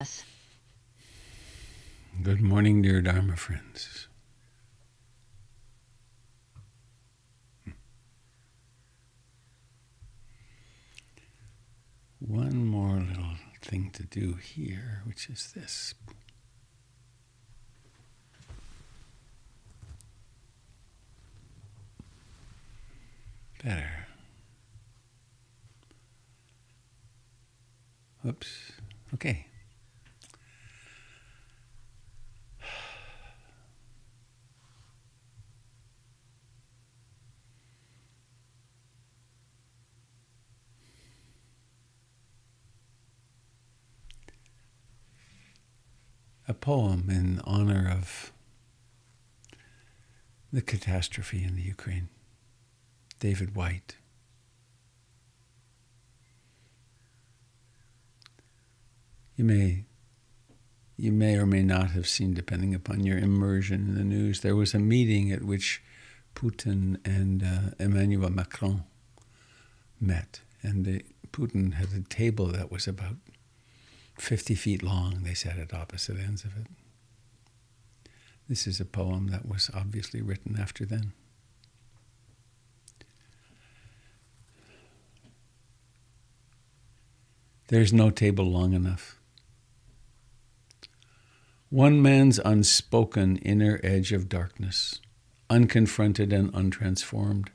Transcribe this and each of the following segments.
Yes. Good morning, dear Dharma friends. One more little thing to do here, which is this. Better. Oops. Okay. A poem in honor of the catastrophe in the Ukraine. David White. You may or may not have seen, depending upon your immersion in the news, there was a meeting at which Putin and Emmanuel Macron met. And Putin had a table that was about 50 feet long. They sat at opposite ends of it. This is a poem that was obviously written after then. There's no table long enough. One man's unspoken inner edge of darkness, unconfronted and untransformed,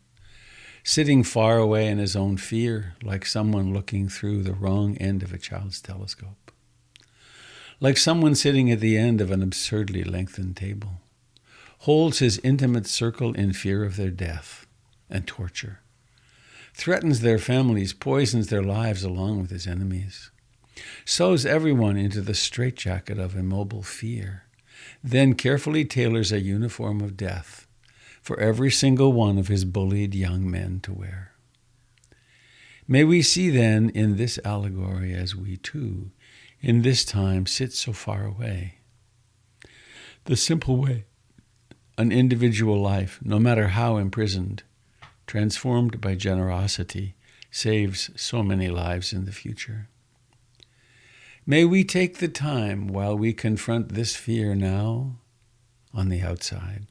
sitting far away in his own fear, like someone looking through the wrong end of a child's telescope, like someone sitting at the end of an absurdly lengthened table, holds his intimate circle in fear of their death and torture, threatens their families, poisons their lives along with his enemies, sews everyone into the straitjacket of immobile fear, then carefully tailors a uniform of death for every single one of his bullied young men to wear. May we see then in this allegory, as we too, in this time, sit so far away, the simple way an individual life, no matter how imprisoned, transformed by generosity, saves so many lives in the future. May we take the time while we confront this fear now on the outside,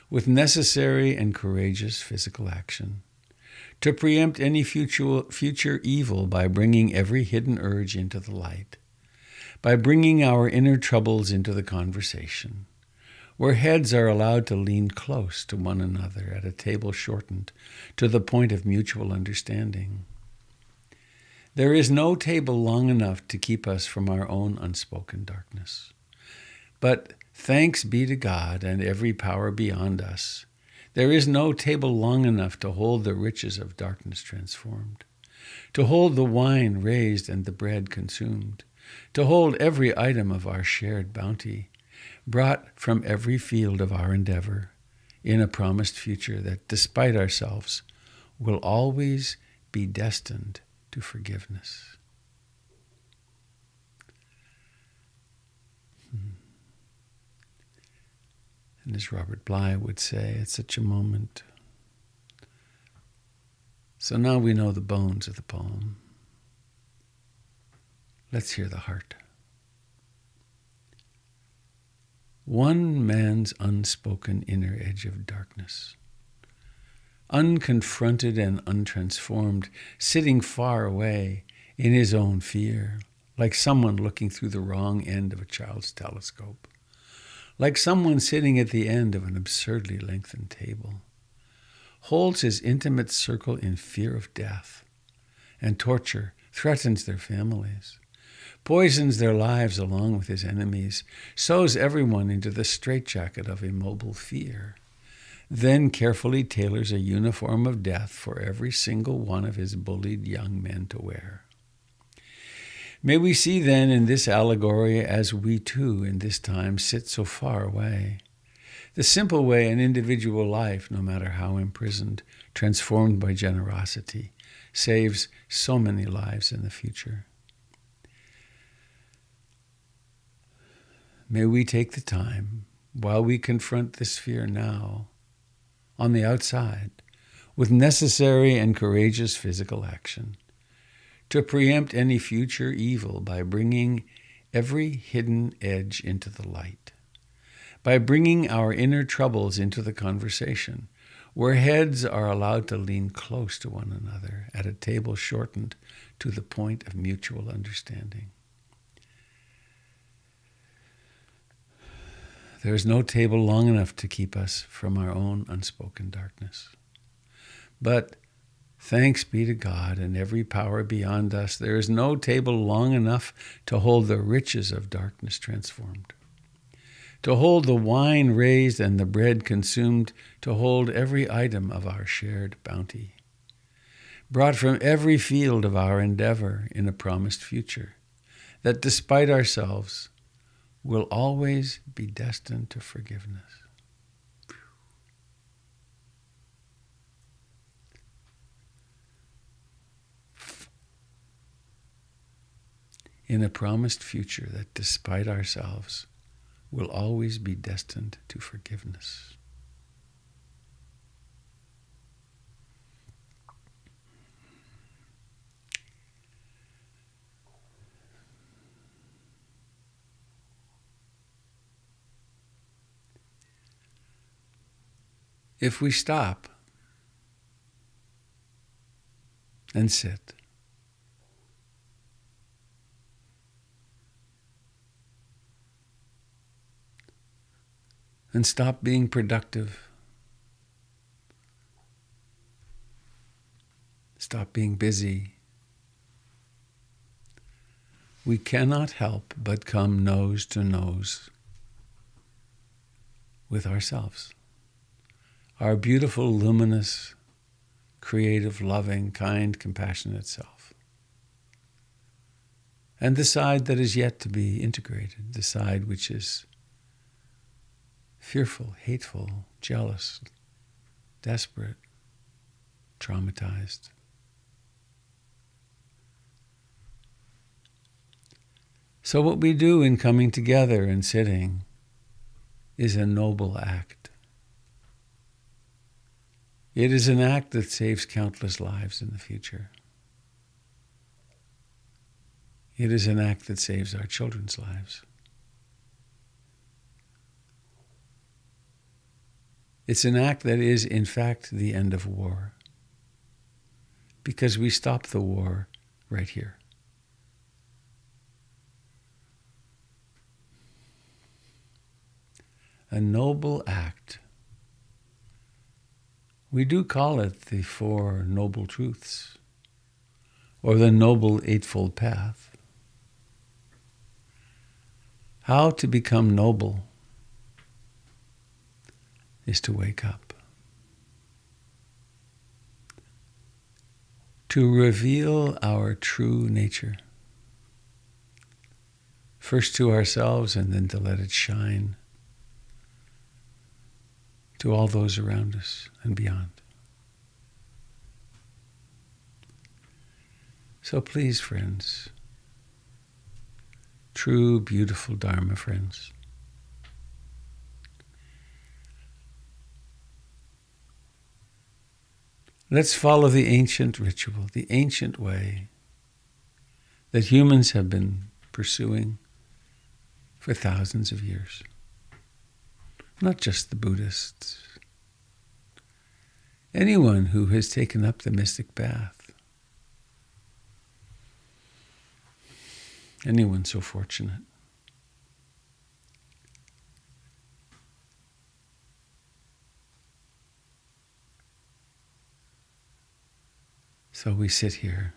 with necessary and courageous physical action, to preempt any future evil by bringing every hidden urge into the light, by bringing our inner troubles into the conversation, where heads are allowed to lean close to one another at a table shortened to the point of mutual understanding. There is no table long enough to keep us from our own unspoken darkness. But thanks be to God and every power beyond us, there is no table long enough to hold the riches of darkness transformed, to hold the wine raised and the bread consumed, to hold every item of our shared bounty, brought from every field of our endeavor, in a promised future that, despite ourselves, will always be destined to forgiveness. And as Robert Bly would say, it's such a moment. So now we know the bones of the poem. Let's hear the heart. One man's unspoken inner edge of darkness, unconfronted and untransformed, sitting far away in his own fear, like someone looking through the wrong end of a child's telescope, like someone sitting at the end of an absurdly lengthened table, holds his intimate circle in fear of death and torture, threatens their families, poisons their lives along with his enemies, sews everyone into the straitjacket of immobile fear, then carefully tailors a uniform of death for every single one of his bullied young men to wear. May we see then in this allegory, as we too in this time sit so far away, the simple way an individual life, no matter how imprisoned, transformed by generosity, saves so many lives in the future. May we take the time, while we confront this fear now, on the outside, with necessary and courageous physical action, to preempt any future evil by bringing every hidden edge into the light, by bringing our inner troubles into the conversation, where heads are allowed to lean close to one another at a table shortened to the point of mutual understanding. There is no table long enough to keep us from our own unspoken darkness. But thanks be to God and every power beyond us, there is no table long enough to hold the riches of darkness transformed, to hold the wine raised and the bread consumed, to hold every item of our shared bounty, brought from every field of our endeavor in a promised future, that despite ourselves will always be destined to forgiveness. In a promised future that despite ourselves will always be destined to forgiveness. If we stop and sit, and stop being productive, stop being busy, we cannot help but come nose to nose with ourselves. Our beautiful, luminous, creative, loving, kind, compassionate self. And the side that is yet to be integrated, the side which is fearful, hateful, jealous, desperate, traumatized. So what we do in coming together and sitting is a noble act. It is an act that saves countless lives in the future. It is an act that saves our children's lives. It's an act that is, in fact, the end of war, because we stop the war right here. A noble act. We do call it the Four Noble Truths, or the Noble Eightfold Path. How to become noble is to wake up, to reveal our true nature, first to ourselves and then to let it shine to all those around us and beyond. So please, friends, true, beautiful Dharma friends, let's follow the ancient ritual, the ancient way that humans have been pursuing for thousands of years. Not just the Buddhists. Anyone who has taken up the mystic path. Anyone so fortunate. So we sit here,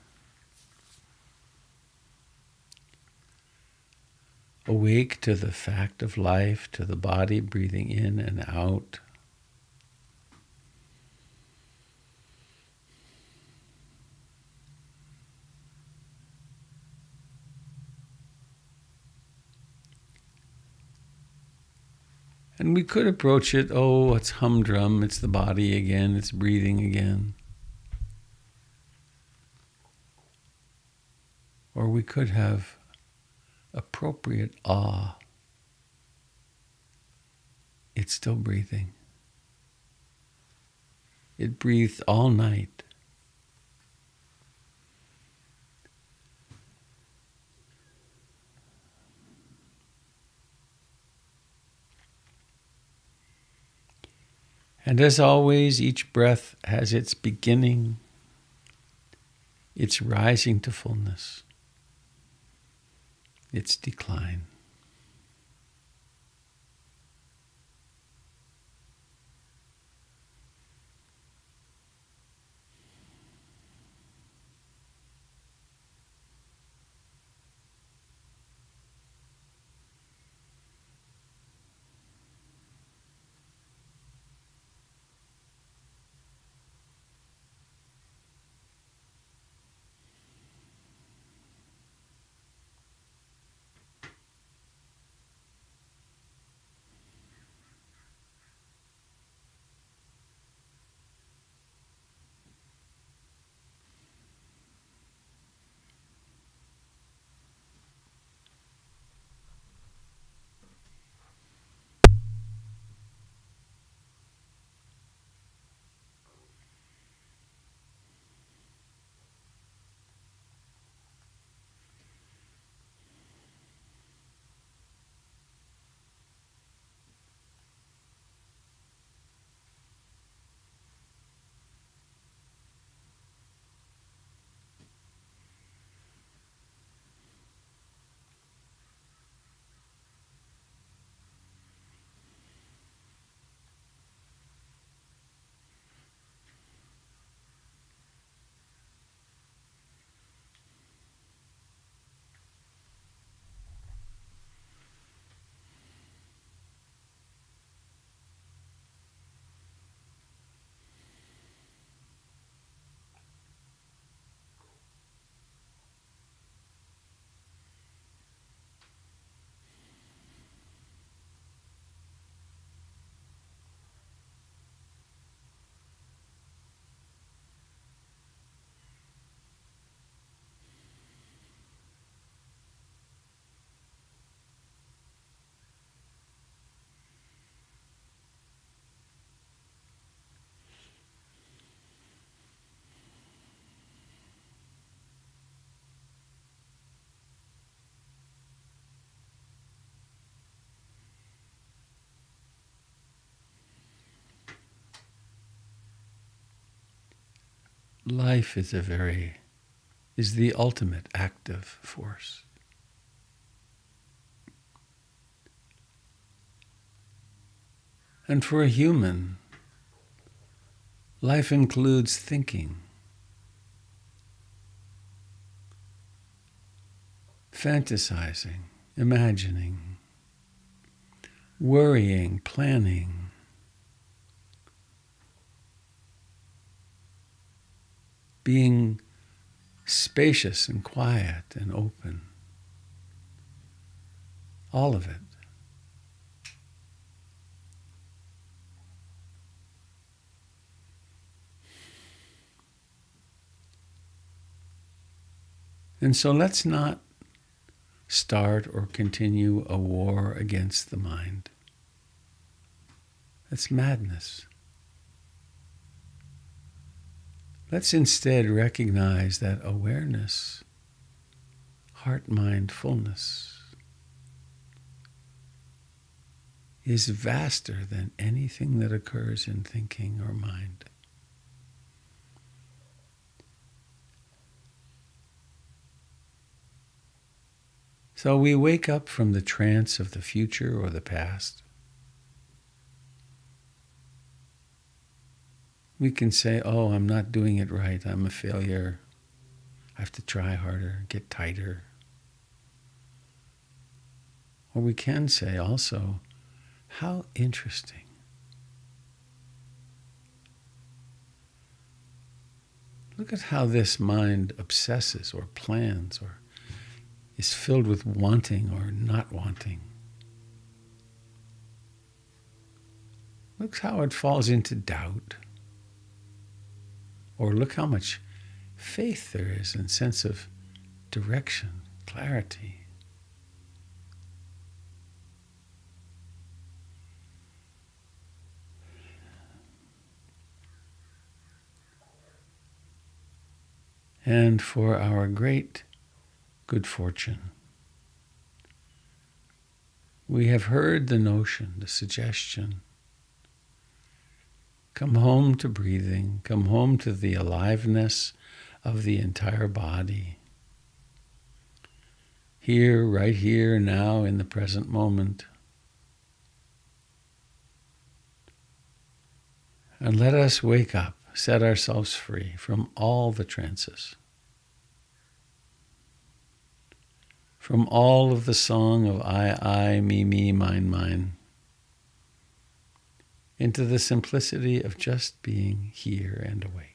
awake to the fact of life, to the body breathing in and out. And we could approach it, oh, it's humdrum, it's the body again, it's breathing again. Or we could have appropriate awe. It's still breathing. It breathed all night. And as always, each breath has its beginning, its rising to fullness, its decline. Life is the ultimate active force. And for a human, life includes thinking, fantasizing, imagining, worrying, planning, being spacious and quiet and open. All of it. And so let's not start or continue a war against the mind. That's madness. Let's instead recognize that awareness, heart-mind fullness, is vaster than anything that occurs in thinking or mind. So we wake up from the trance of the future or the past. We can say, oh, I'm not doing it right. I'm a failure. I have to try harder, get tighter. Or we can say also, how interesting. Look at how this mind obsesses or plans or is filled with wanting or not wanting. Look how it falls into doubt. Or look how much faith there is and sense of direction, clarity. And for our great good fortune, we have heard the notion, the suggestion, Come home to breathing. Come home to the aliveness of the entire body. Here, right here, now, in the present moment. And let us wake up, set ourselves free from all the trances, from all of the song of I, me, mine, into the simplicity of just being here and awake.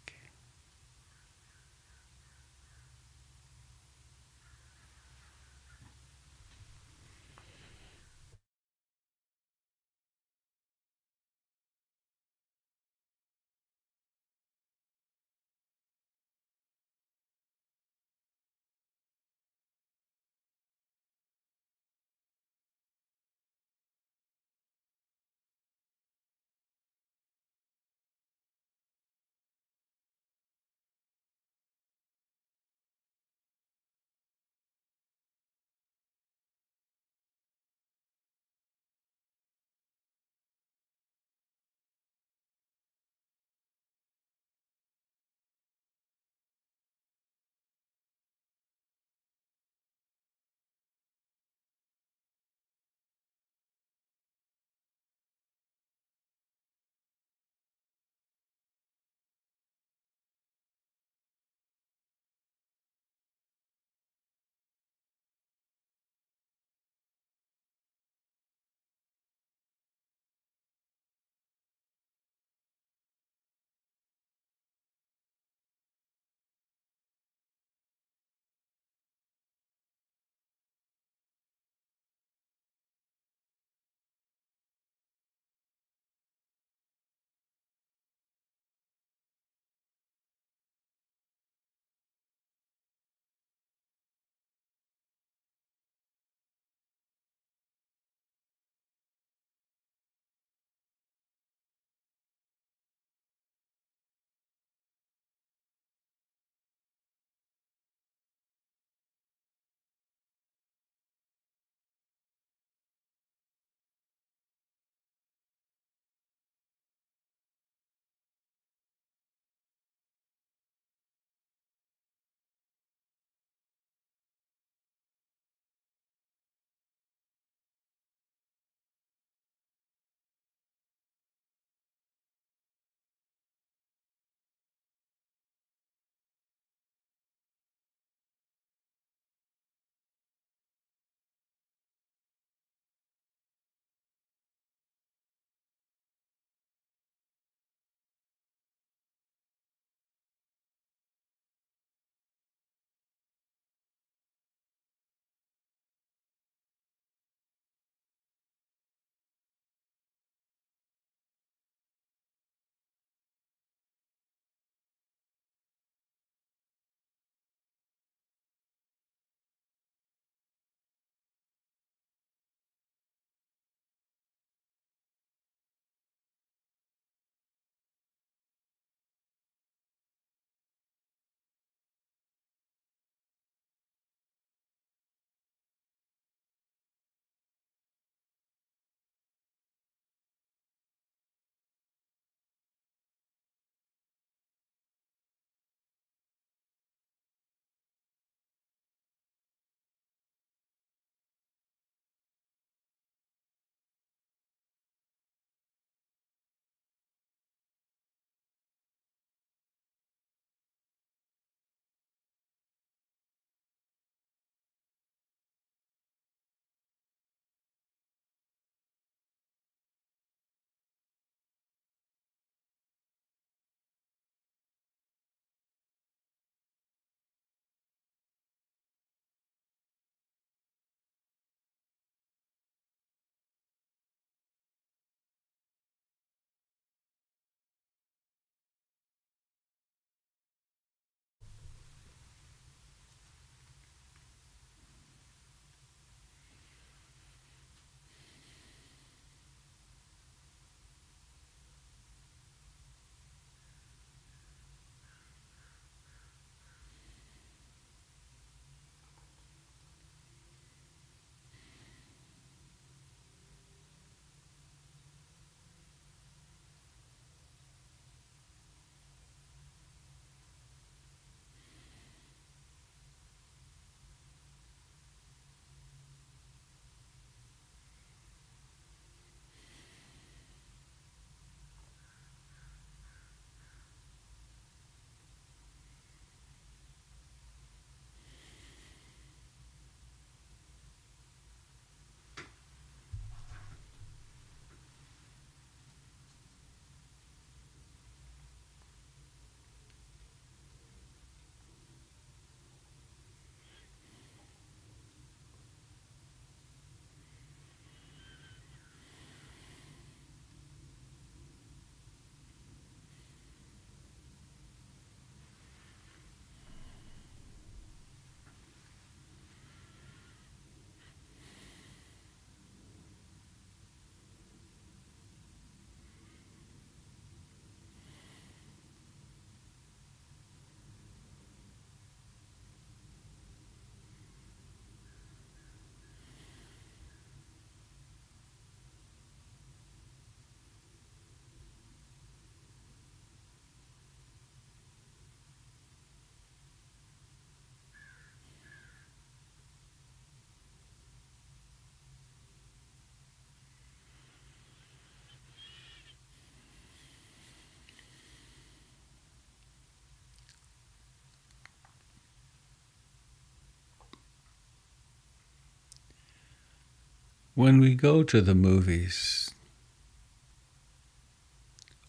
When we go to the movies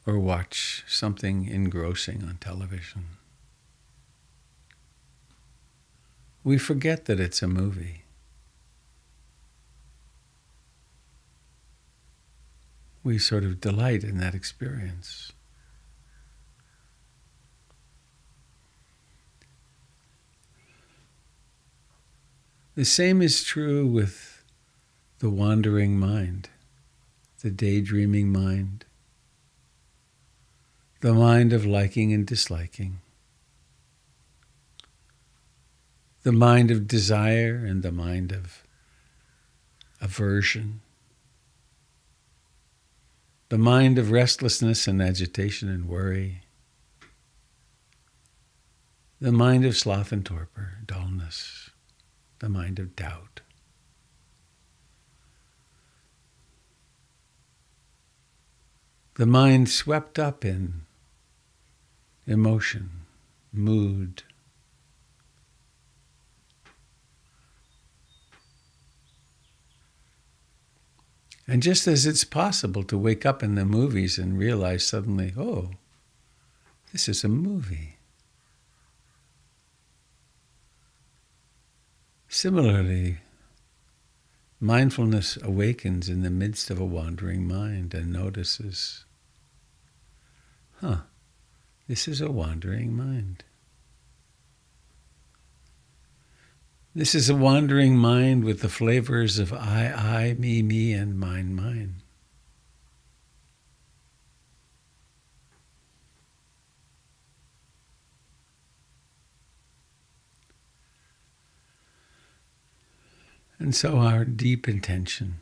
or watch something engrossing on television, we forget that it's a movie. We sort of delight in that experience. The same is true with the wandering mind, the daydreaming mind, the mind of liking and disliking, the mind of desire and the mind of aversion, the mind of restlessness and agitation and worry, the mind of sloth and torpor, dullness, the mind of doubt. The mind swept up in emotion, mood, and just as it's possible to wake up in the movies and realize suddenly, oh, this is a movie. Similarly, mindfulness awakens in the midst of a wandering mind and notices, this is a wandering mind. This is a wandering mind with the flavors of I, me, and mine. And so our deep intention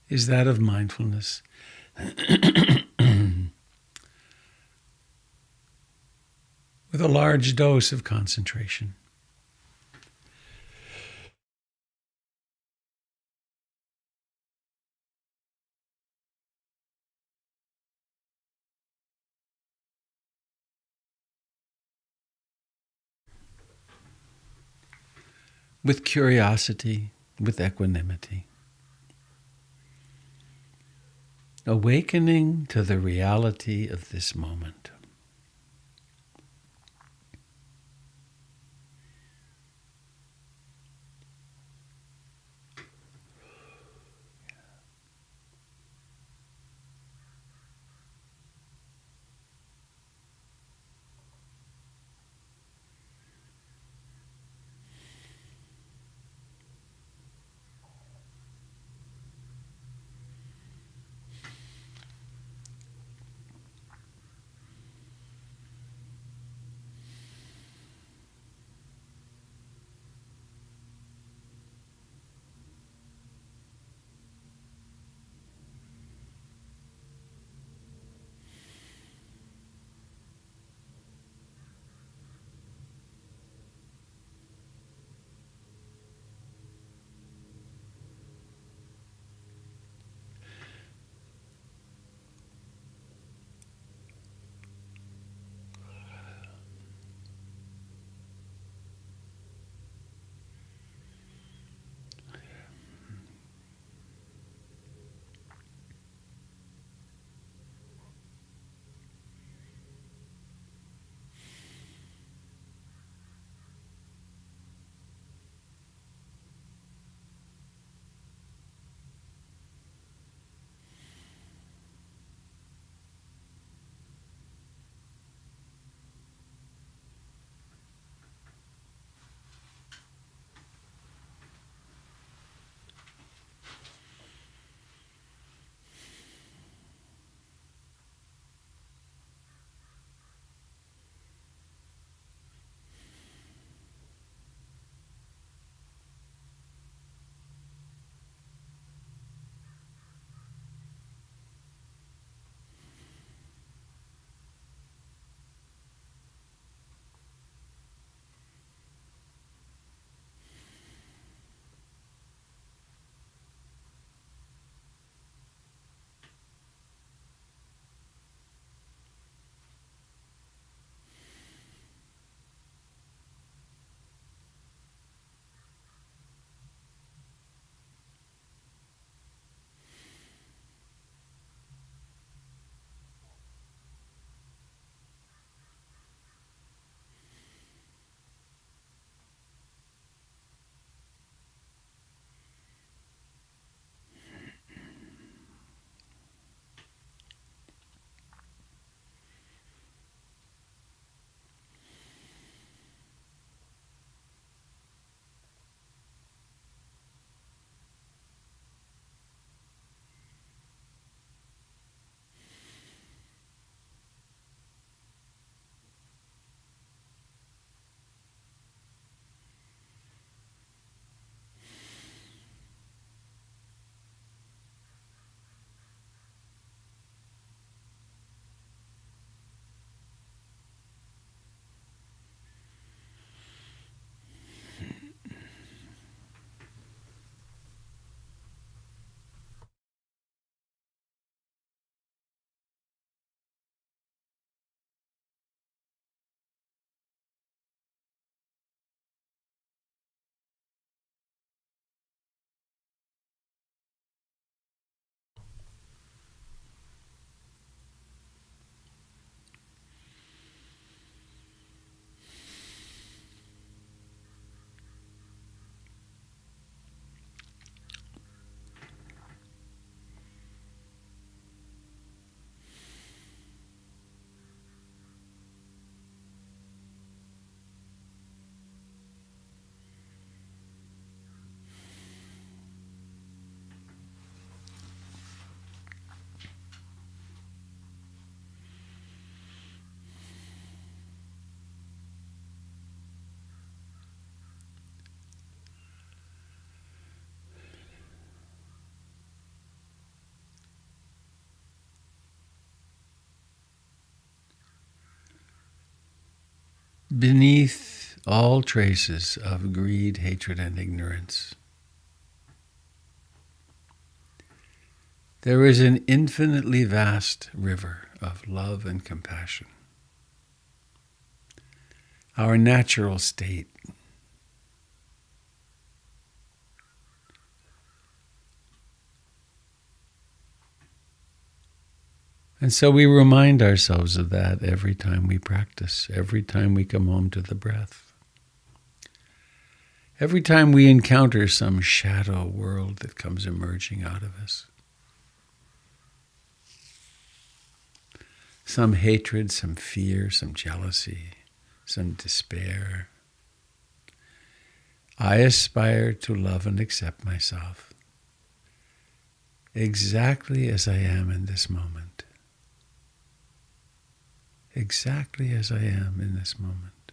is that of mindfulness. With a large dose of concentration. With curiosity, with equanimity. Awakening to the reality of this moment. beneath all traces of greed, hatred, and ignorance, there is an infinitely vast river of love and compassion. Our natural state. And so we remind ourselves of that every time we practice, every time we come home to the breath. Every time we encounter some shadow world that comes emerging out of us. Some hatred, some fear, some jealousy, some despair. I aspire to love and accept myself exactly as I am in this moment. Exactly as I am in this moment.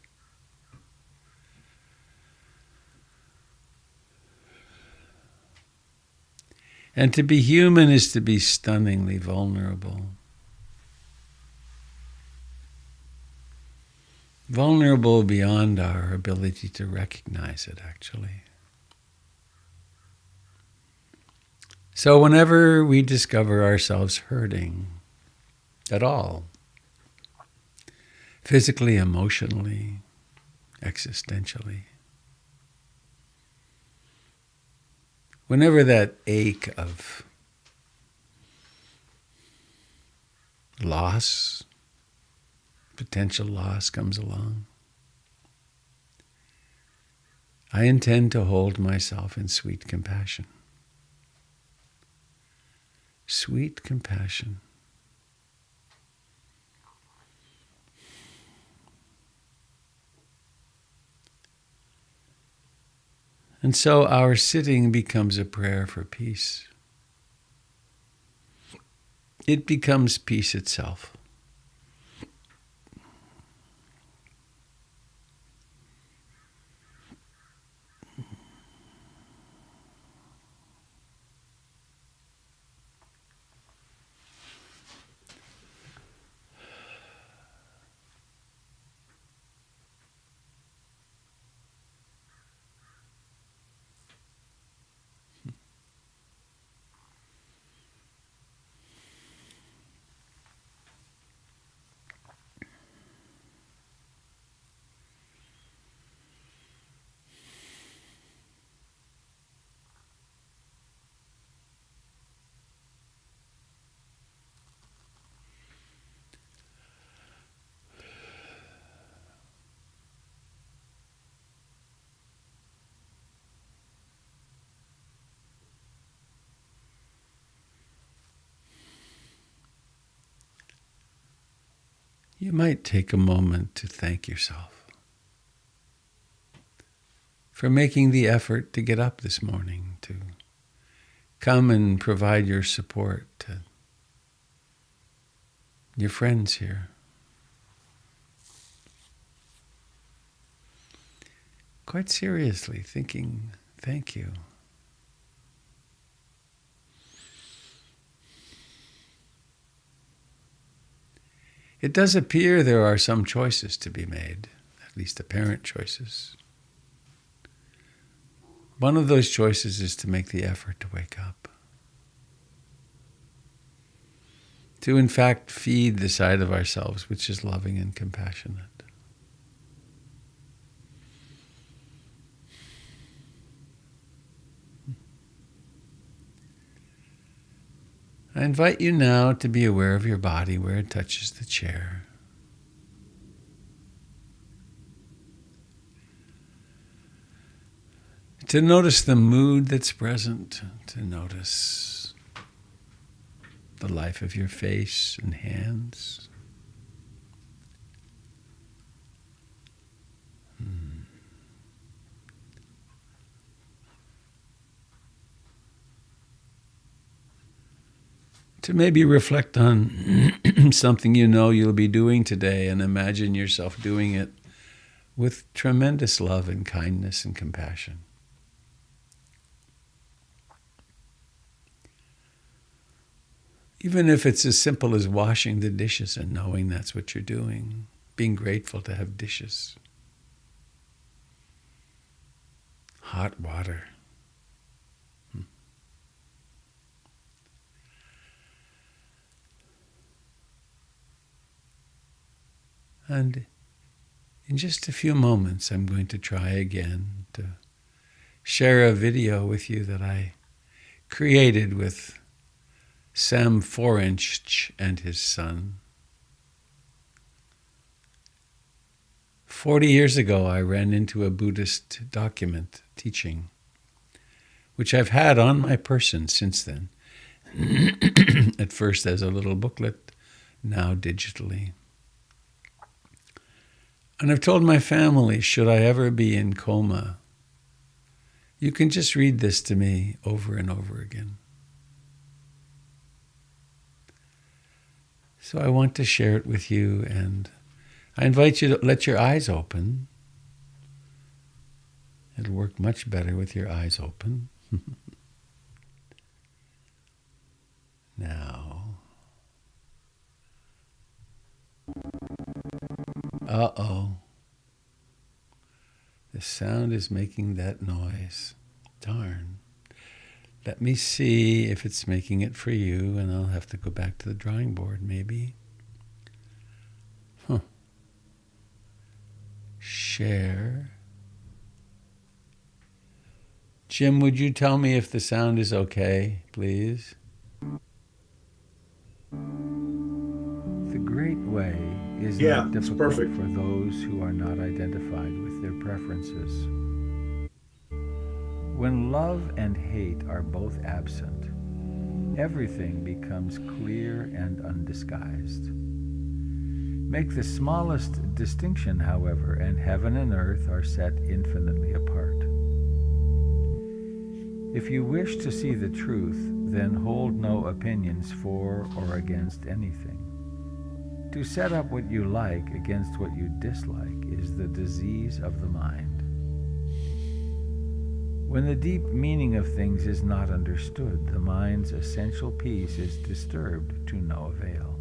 And to be human is to be stunningly vulnerable. Vulnerable beyond our ability to recognize it, actually. So whenever we discover ourselves hurting at all, physically, emotionally, existentially, whenever that ache of loss, potential loss comes along, I intend to hold myself in sweet compassion. Sweet compassion. And so our sitting becomes a prayer for peace. It becomes peace itself. You might take a moment to thank yourself for making the effort to get up this morning, to come and provide your support to your friends here. Quite seriously thinking, thank you. It does appear there are some choices to be made, at least apparent choices. One of those choices is to make the effort to wake up. To, in fact, feed the side of ourselves which is loving and compassionate. I invite you now to be aware of your body where it touches the chair. To notice the mood that's present, to notice the life of your face and hands. To maybe reflect on something you know you'll be doing today and imagine yourself doing it with tremendous love and kindness and compassion. Even if it's as simple as washing the dishes and knowing that's what you're doing, being grateful to have dishes. hot water. And in just a few moments, I'm going to try again to share a video with you that I created with Sam 4-inch and his son. 40 years ago, I ran into a Buddhist document teaching, which I've had on my person since then. At first as a little booklet, now digitally. And I've told my family, should I ever be in coma, you can just read this to me over and over again. So I want to share it with you, and I invite you to let your eyes open. It'll work much better with your eyes open. Now. Uh-oh. The sound is making that noise. Darn. Let me see if it's making it for you, and I'll have to go back to the drawing board, maybe. Share. Jim, would you tell me if the sound is okay, please? The great way is not difficult for those who are not identified with their preferences. When love and hate are both absent, everything becomes clear and undisguised. Make the smallest distinction, however, and heaven and earth are set infinitely apart. If you wish to see the truth, then hold no opinions for or against anything. To set up what you like against what you dislike is the disease of the mind. When the deep meaning of things is not understood, the mind's essential peace is disturbed to no avail.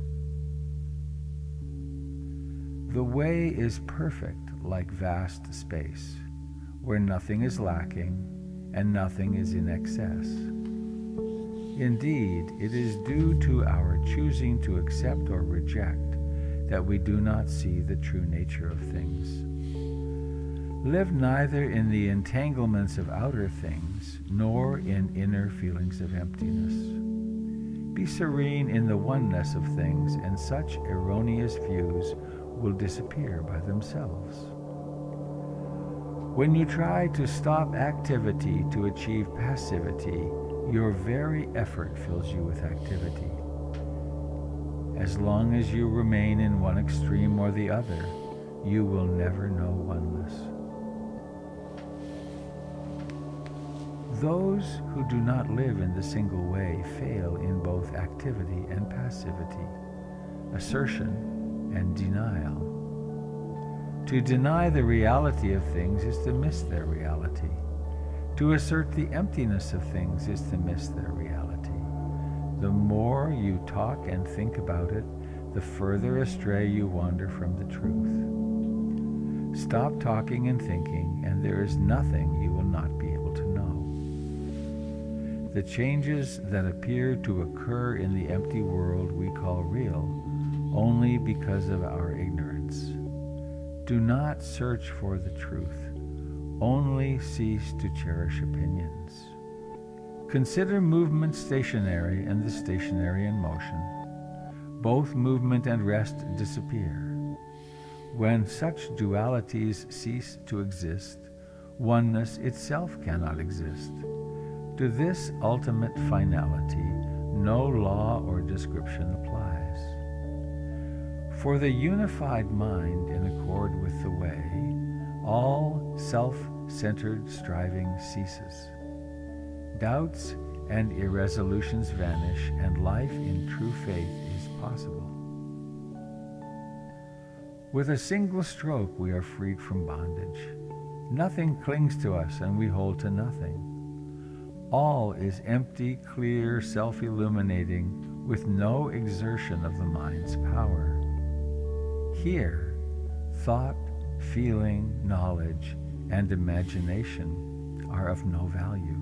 The way is perfect like vast space, where nothing is lacking and nothing is in excess. Indeed, it is due to our choosing to accept or reject that we do not see the true nature of things. Live neither in the entanglements of outer things, nor in inner feelings of emptiness. Be serene in the oneness of things, and such erroneous views will disappear by themselves. When you try to stop activity to achieve passivity, your very effort fills you with activity. As long as you remain in one extreme or the other, you will never know oneness. Those who do not live in the single way fail in both activity and passivity, assertion and denial. To deny the reality of things is to miss their reality. To assert the emptiness of things is to miss their reality. The more you talk and think about it, the further astray you wander from the truth. Stop talking and thinking, and there is nothing you will not be able to know. The changes that appear to occur in the empty world we call real only because of our ignorance. Do not search for the truth. Only cease to cherish opinions. Consider movement stationary and the stationary in motion. Both movement and rest disappear. When such dualities cease to exist, oneness itself cannot exist. To this ultimate finality, no law or description applies. For the unified mind in accord with the way, all self-centered striving ceases. Doubts and irresolutions vanish, and life in true faith is possible. With a single stroke, we are freed from bondage. Nothing clings to us, and we hold to nothing. All is empty, clear, self-illuminating, with no exertion of the mind's power. Here, thought, feeling, knowledge, and imagination are of no value.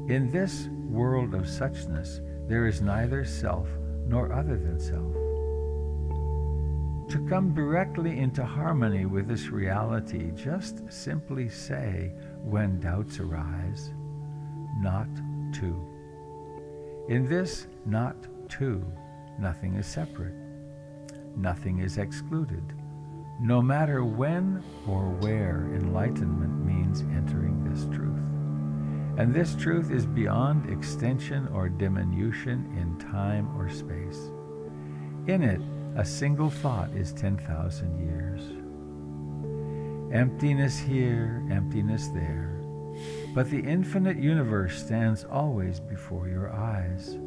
In this world of suchness, there is neither self nor other than self. To come directly into harmony with this reality, just simply say, when doubts arise, not to. In this not to, nothing is separate. Nothing is excluded. No matter when or where enlightenment means entering this truth. And this truth is beyond extension or diminution in time or space. In it, a single thought is 10,000 years. Emptiness here, emptiness there, but the infinite universe stands always before your eyes.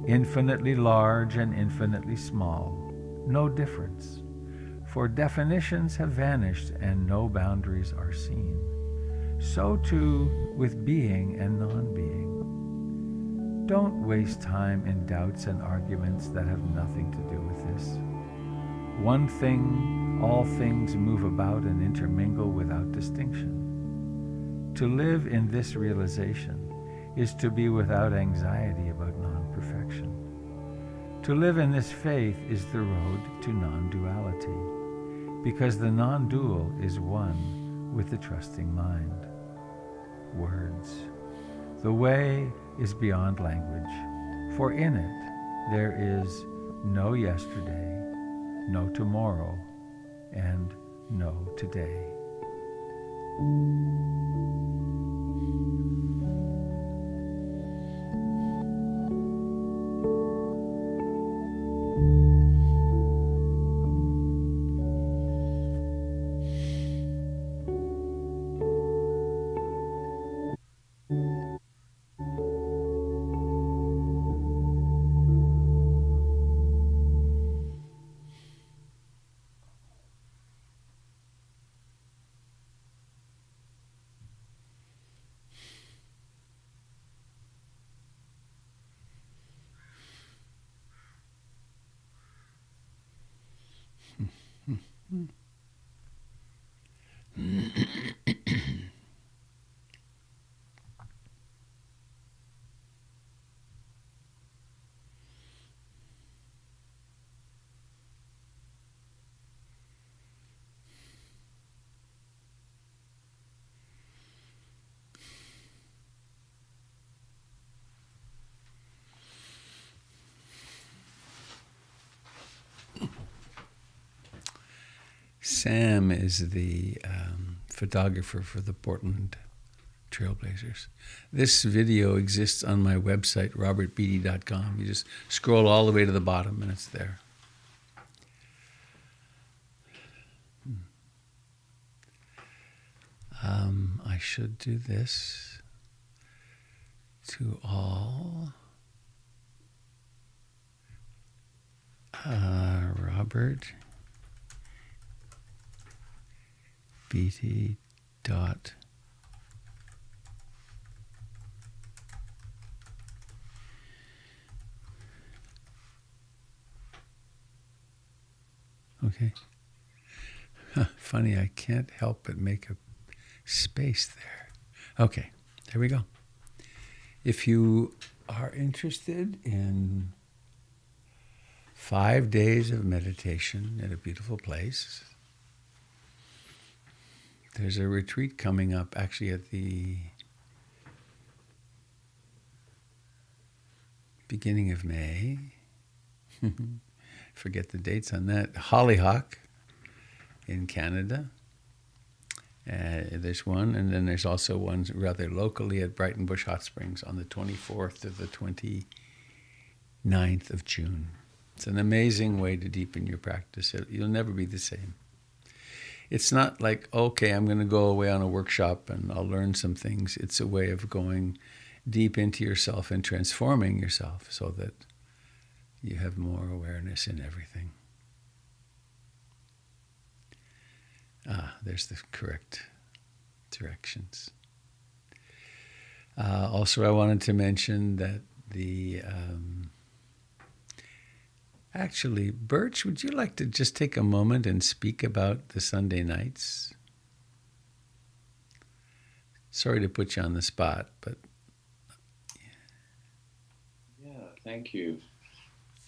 Infinitely large and infinitely small, no difference. For definitions have vanished and no boundaries are seen. So too with being and non-being. Don't waste time in doubts and arguments that have nothing to do with this. One thing, all things move about and intermingle without distinction. To live in this realization is to be without anxiety about non-perfection. To live in this faith is the road to non-duality, because the non-dual is one with the trusting mind. Words. The way is beyond language, for in it there is no yesterday, no tomorrow, and no today. Sam is the photographer for the Portland Trailblazers. This video exists on my website, robertbeatty.com. You just scroll all the way to the bottom and it's there. I should do this to all. Robert Beatty dot okay. Funny, I can't help but make a space there. Okay, there we go. If you are interested in 5 days of meditation at a beautiful place, there's a retreat coming up actually at the beginning of May. Forget the dates on that. Hollyhock in Canada. There's one, and then there's also one rather locally at Brighton Bush Hot Springs on the 24th to the 29th of June. It's an amazing way to deepen your practice. You'll never be the same. It's not like, okay, I'm going to go away on a workshop and I'll learn some things. It's a way of going deep into yourself and transforming yourself so that you have more awareness in everything. There's the correct directions. Also, I wanted to mention that actually, Birch, would you like to just take a moment and speak about the Sunday nights? Sorry to put you on the spot, but Yeah, thank you.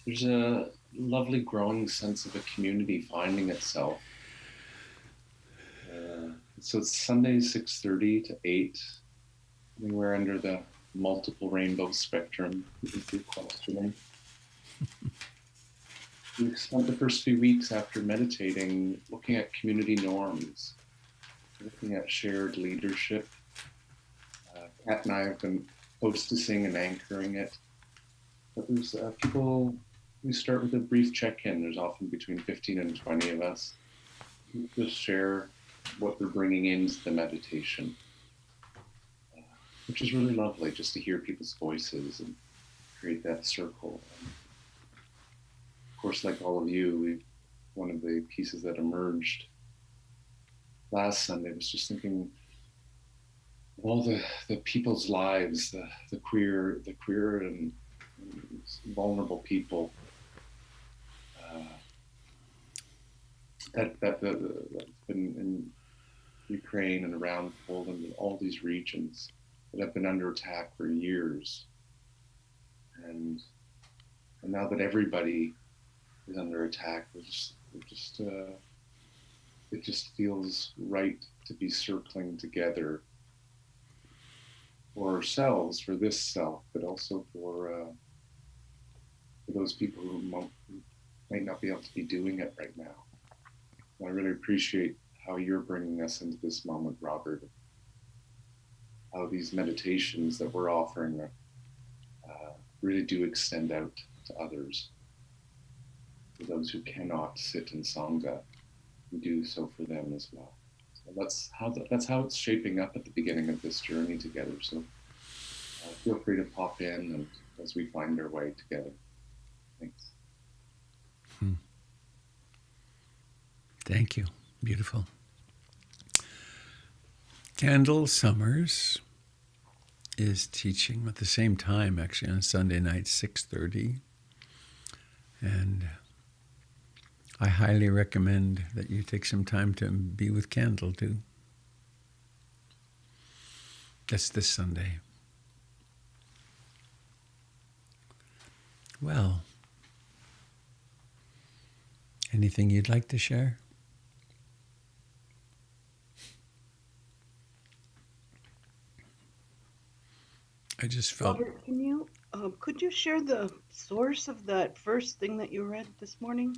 There's a lovely growing sense of a community finding itself. So it's Sunday, 6:30 to 8. I mean, we're under the multiple rainbow spectrum, if you're questioning. We've spent the first few weeks after meditating looking at community norms, looking at shared leadership. Kat and I have been hostessing and anchoring it. But there's people, we start with a brief check-in. There's often between 15 and 20 of us who just share what they're bringing into the meditation, which is really lovely just to hear people's voices and create that circle. And of course, like all of you, one of the pieces that emerged last Sunday was just thinking of all the people's lives, the queer and vulnerable people that's been in Ukraine and around Poland and all these regions that have been under attack for years. And now that everybody is under attack, it just feels right to be circling together for ourselves, for this self, but also for those people who might not be able to be doing it right now. And I really appreciate how you're bringing us into this moment, Robert. How these meditations that we're offering really do extend out to others. For those who cannot sit in Sangha, we do so for them as well. So that's how it's shaping up at the beginning of this journey together. So feel free to pop in and as we find our way together. Thanks. Thank you. Beautiful. Kendall Summers is teaching at the same time, actually, on Sunday night, 6:30. And I highly recommend that you take some time to be with Kendall, too. That's this Sunday. Well, anything you'd like to share? I just felt... Robert, could you share the source of that first thing that you read this morning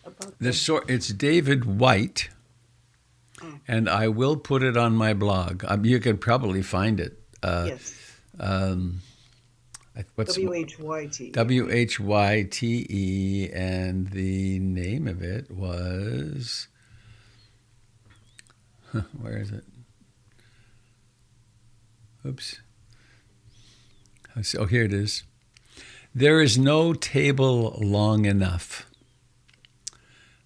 about It's David White, and I will put it on my blog. You could probably find it. Yes. WHYT. WHYTE, and the name of it was... where is it? Oops. Oh, here it is. There is no table long enough.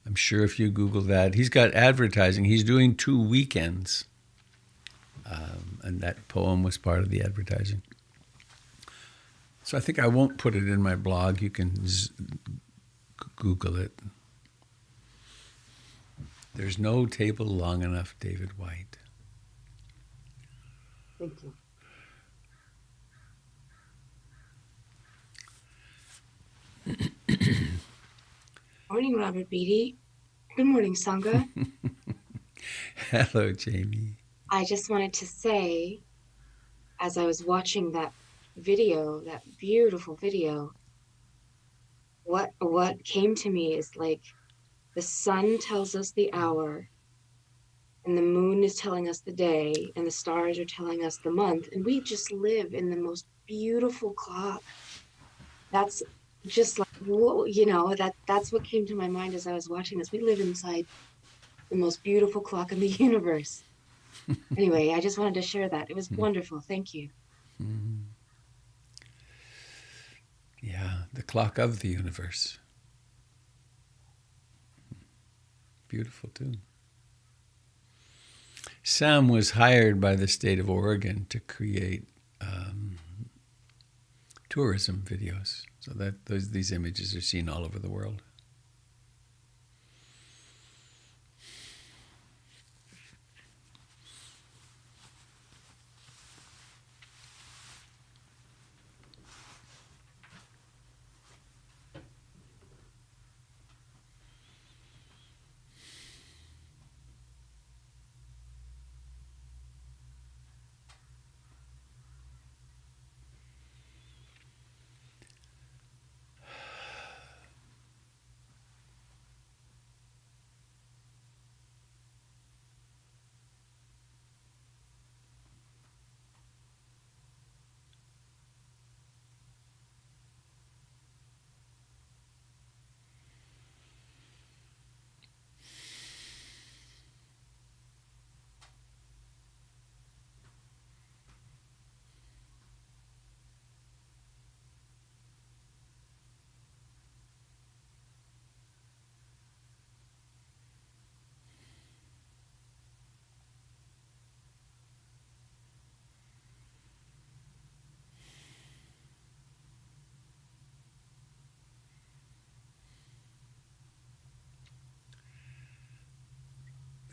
I'm sure if you Google that, he's got advertising. He's doing 2 weekends. And that poem was part of the advertising. So I think I won't put it in my blog. You can Google it. There's no table long enough, David White. Thank you. Morning, Robert Beatty. Good morning, Sangha. Hello, Jamie. I just wanted to say, as I was watching that video, that beautiful video, what came to me is like the sun tells us the hour, and the moon is telling us the day, and the stars are telling us the month, and we just live in the most beautiful clock. That's just like, that's what came to my mind as I was watching this. We live inside the most beautiful clock in the universe. Anyway, I just wanted to share that. It was wonderful. Thank you. Mm-hmm. Yeah, the clock of the universe. Beautiful, too. Sam was hired by the state of Oregon to create tourism videos, so that these images are seen all over the world.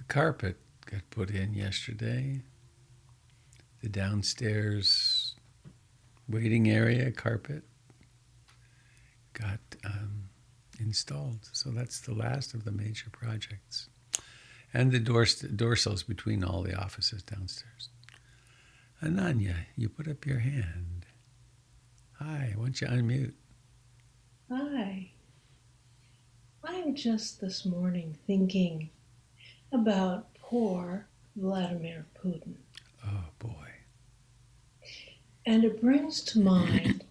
carpet got put in yesterday. The downstairs waiting area carpet got installed. So that's the last of the major projects. And the door sills between all the offices downstairs. Ananya, you put up your hand. Hi, why don't you unmute? Hi. I'm just this morning thinking about poor Vladimir Putin. Oh, boy. And it brings to mind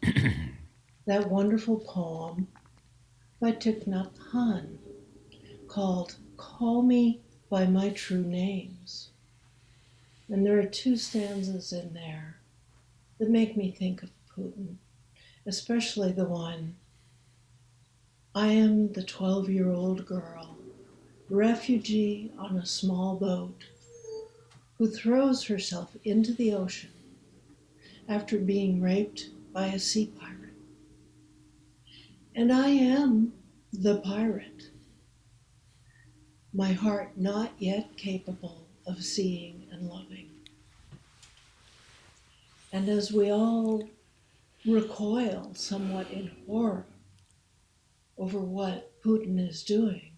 that wonderful poem by Thich Nhat Hanh called Call Me by My True Names. And there are 2 stanzas in there that make me think of Putin, especially the one, I am the 12-year-old girl, refugee on a small boat, who throws herself into the ocean after being raped by a sea pirate. And I am the pirate, my heart not yet capable of seeing and loving. And as we all recoil somewhat in horror over what Putin is doing,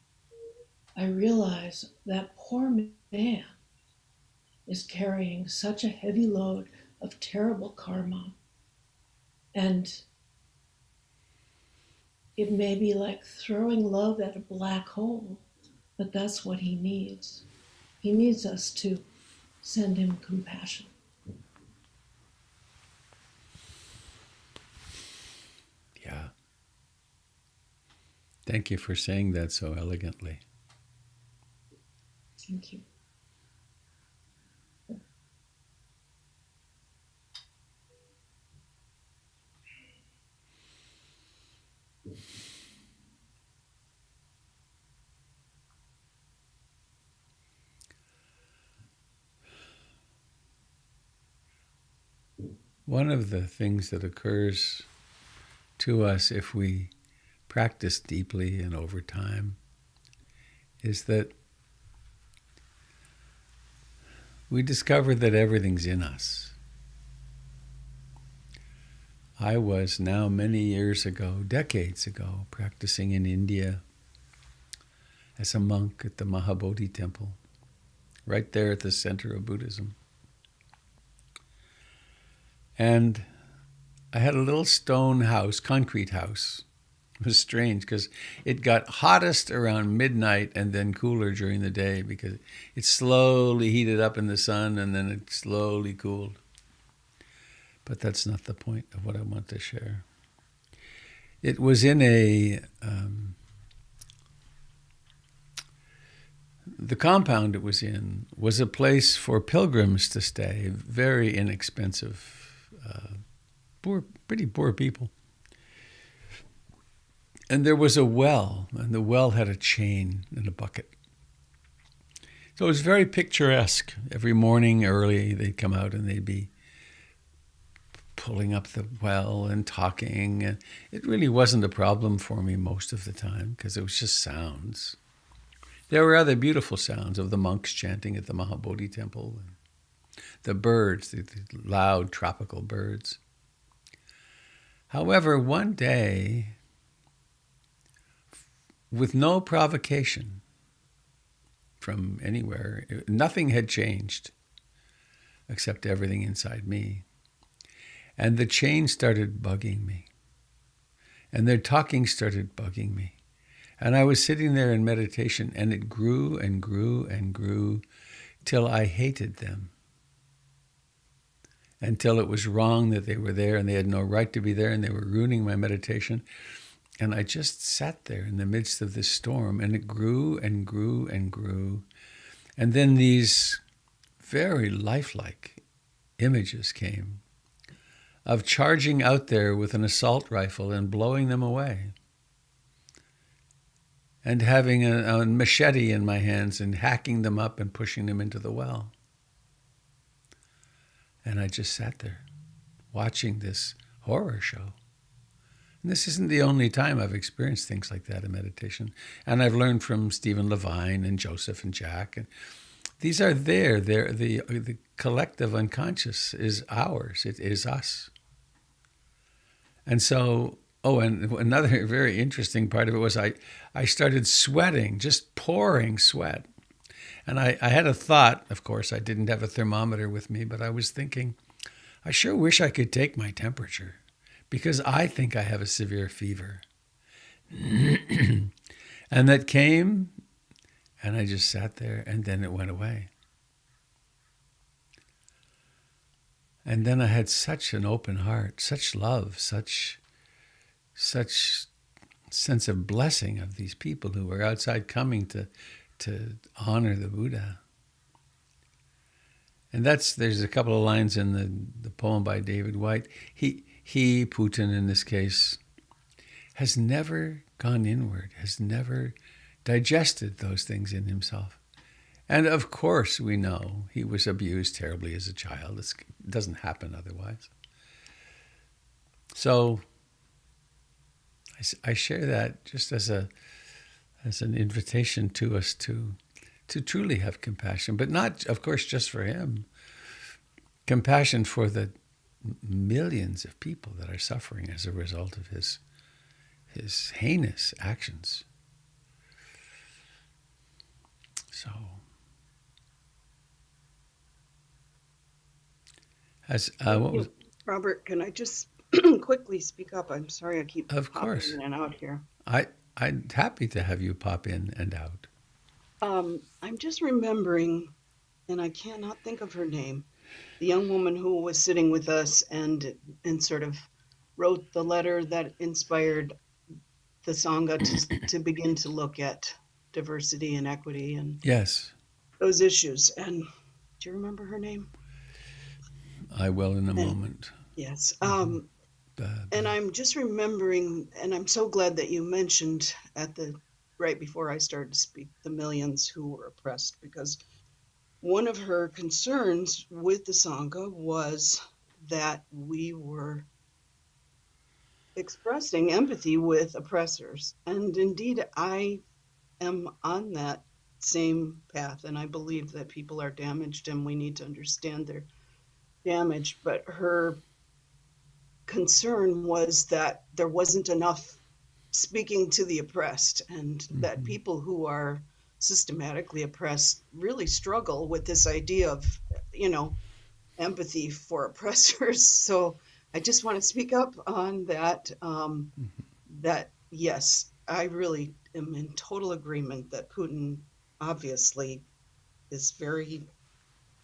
I realize that poor man is carrying such a heavy load of terrible karma. And it may be like throwing love at a black hole, but that's what he needs. He needs us to send him compassion. Yeah. Thank you for saying that so elegantly. Thank you. One of the things that occurs to us if we practice deeply and over time is that we discover that everything's in us. I was now many years ago, decades ago, practicing in India as a monk at the Mahabodhi temple, right there at the center of Buddhism. And I had a little stone house, concrete house. It was strange because it got hottest around midnight and then cooler during the day because it slowly heated up in the sun and then it slowly cooled. But that's not the point of what I want to share. It was in the compound it was in was a place for pilgrims to stay, very inexpensive, pretty poor people. And there was a well, and the well had a chain and a bucket. So it was very picturesque. Every morning early, they'd come out and they'd be pulling up the well and talking. And it really wasn't a problem for me most of the time because it was just sounds. There were other beautiful sounds of the monks chanting at the Mahabodhi temple. And the birds, the loud tropical birds. However, one day, with no provocation from anywhere, nothing had changed except everything inside me. And the chain started bugging me. And their talking started bugging me. And I was sitting there in meditation, and it grew and grew and grew till I hated them. Until it was wrong that they were there and they had no right to be there and they were ruining my meditation. And I just sat there in the midst of this storm, and it grew and grew and grew. And then these very lifelike images came of charging out there with an assault rifle and blowing them away. And having a machete in my hands and hacking them up and pushing them into the well. And I just sat there watching this horror show. And this isn't the only time I've experienced things like that in meditation. And I've learned from Stephen Levine and Joseph and Jack. And These are there. The collective unconscious is ours. It is us. And so, and another very interesting part of it was I started sweating, just pouring sweat. And I had a thought, of course, I didn't have a thermometer with me, but I was thinking, I sure wish I could take my temperature because I think I have a severe fever. And that came, and I just sat there, and then it went away. And then I had such an open heart, such love, such sense of blessing of these people who were outside coming to honor the Buddha. And there's a couple of lines in the poem by David White. He, Putin in this case, has never gone inward, has never digested those things in himself. And of course we know he was abused terribly as a child. It doesn't happen otherwise. So I share that just as an invitation to us to truly have compassion, but not, of course, just for him. Compassion for the millions of people that are suffering as a result of his heinous actions. So, Robert, can I just quickly speak up? I'm sorry I keep popping in and out here. I'm happy to have you pop in and out. I'm just remembering, and I cannot think of her name, the young woman who was sitting with us and sort of wrote the letter that inspired the Sangha to begin to look at diversity and equity and yes, those issues. And do you remember her name? I will in a moment. Yes. And I'm just remembering, and I'm so glad that you mentioned right before I started to speak, the millions who were oppressed, because one of her concerns with the Sangha was that we were expressing empathy with oppressors. And indeed, I am on that same path, and I believe that people are damaged and we need to understand their damage. But her concern was that there wasn't enough speaking to the oppressed, and that people who are systematically oppressed really struggle with this idea of, empathy for oppressors. So I just want to speak up on that, that yes, I really am in total agreement that Putin obviously is very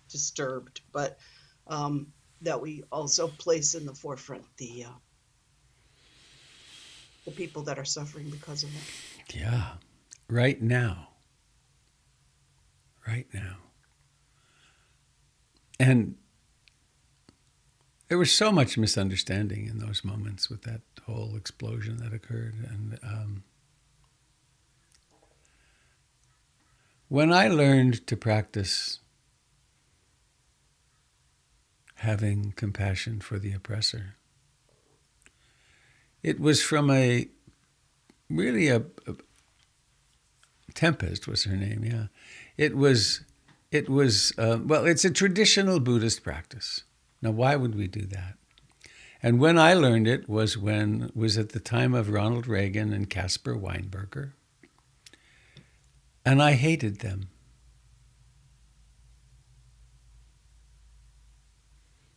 disturbed, but that we also place in the forefront the people that are suffering because of it. Yeah, right now. And there was so much misunderstanding in those moments with that whole explosion that occurred. And when I learned to practice having compassion for the oppressor, it was from a Tempest was her name, yeah. It was it's a traditional Buddhist practice. Now, why would we do that? And when I learned it was at the time of Ronald Reagan and Caspar Weinberger. And I hated them.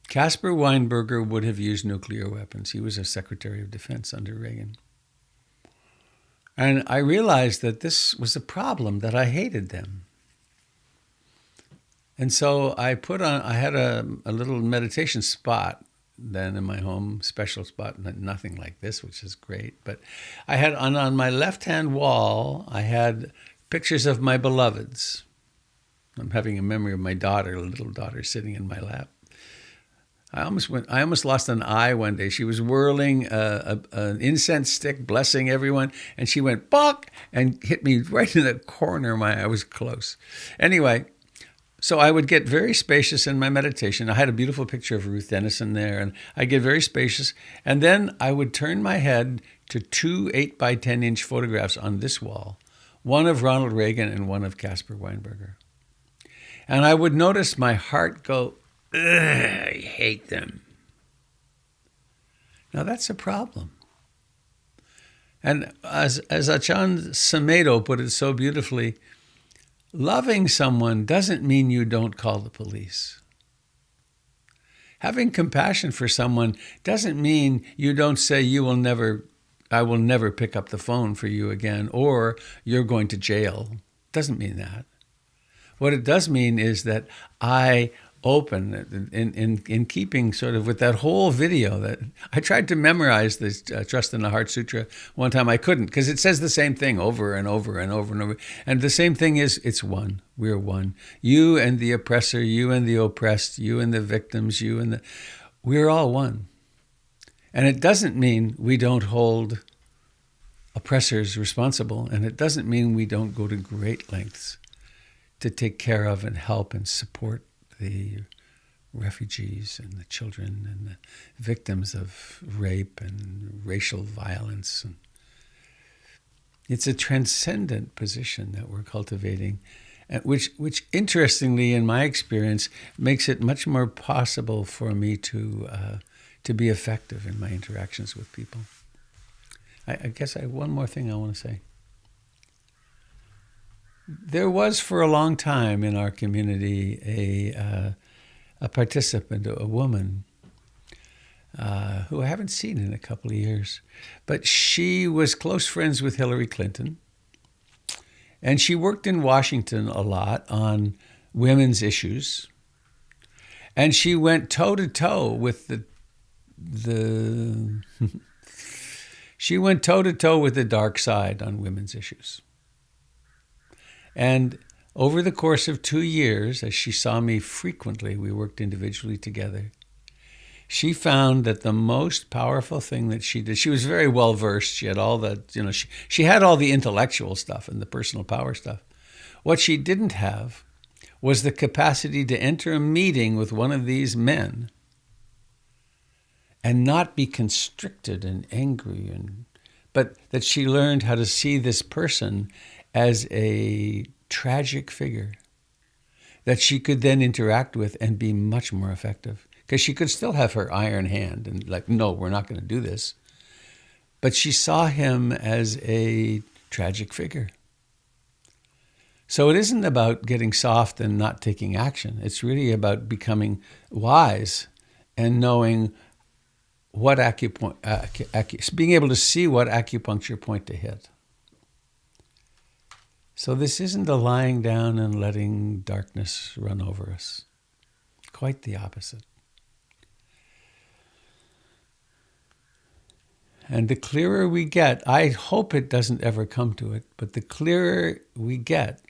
Caspar Weinberger would have used nuclear weapons. He was a Secretary of Defense under Reagan. And I realized that this was a problem, that I hated them. And so I had a little meditation spot then in my home, special spot, nothing like this, which is great. But I had on my left-hand wall, I had pictures of my beloveds. I'm having a memory of my little daughter, sitting in my lap. I almost lost an eye one day. She was whirling an incense stick, blessing everyone, and she went bonk and hit me right in the corner of my eye. I was close. Anyway, so I would get very spacious in my meditation. I had a beautiful picture of Ruth Denison there, and I'd get very spacious. And then I would turn my head to 2 8 by 10 inch photographs on this wall, one of Ronald Reagan and one of Caspar Weinberger. And I would notice my heart go, ugh, I hate them. Now that's a problem. And as Achan Samedo put it so beautifully, loving someone doesn't mean you don't call the police. Having compassion for someone doesn't mean you don't say I will never pick up the phone for you again, or you're going to jail. Doesn't mean that. What it does mean is that I open in keeping sort of with that whole video that I tried to memorize this Trust in the Heart Sutra one time. I couldn't, because it says the same thing over and over and over and over. And the same thing is, it's one. We're one. You and the oppressor, you and the oppressed, you and the victims, we're all one. And it doesn't mean we don't hold oppressors responsible, and it doesn't mean we don't go to great lengths to take care of and help and support the refugees and the children and the victims of rape and racial violence. And it's a transcendent position that we're cultivating, which interestingly, in my experience, makes it much more possible for me to be effective in my interactions with people. I guess I have one more thing I want to say. There was for a long time in our community a participant, a woman, who I haven't seen in a couple of years, but she was close friends with Hillary Clinton, and she worked in Washington a lot on women's issues, and she went toe-to-toe with she went toe-to-toe with the dark side on women's issues. And over the course of 2 years, as she saw me frequently, we worked individually together, she found that the most powerful thing that she did, she was very well versed. She had all the, she had all the intellectual stuff and the personal power stuff. What she didn't have was the capacity to enter a meeting with one of these men and not be constricted and angry, but that she learned how to see this person as a tragic figure that she could then interact with and be much more effective. Because she could still have her iron hand and like, no, we're not going to do this. But she saw him as a tragic figure. So it isn't about getting soft and not taking action. It's really about becoming wise and knowing what being able to see what acupuncture point to hit. So this isn't a lying down and letting darkness run over us. Quite the opposite. And the clearer we get, I hope it doesn't ever come to it, but the clearer we get,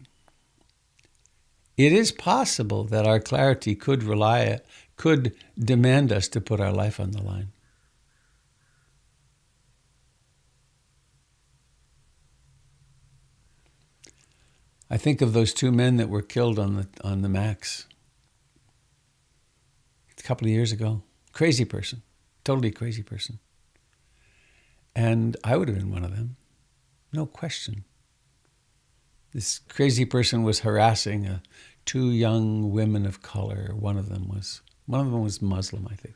it is possible that our clarity could demand us to put our life on the line. I think of those 2 men that were killed on the Max a couple of years ago. Crazy person, totally crazy person. And I would have been one of them, no question. This crazy person was harassing 2 young women of color. One of them was Muslim, I think.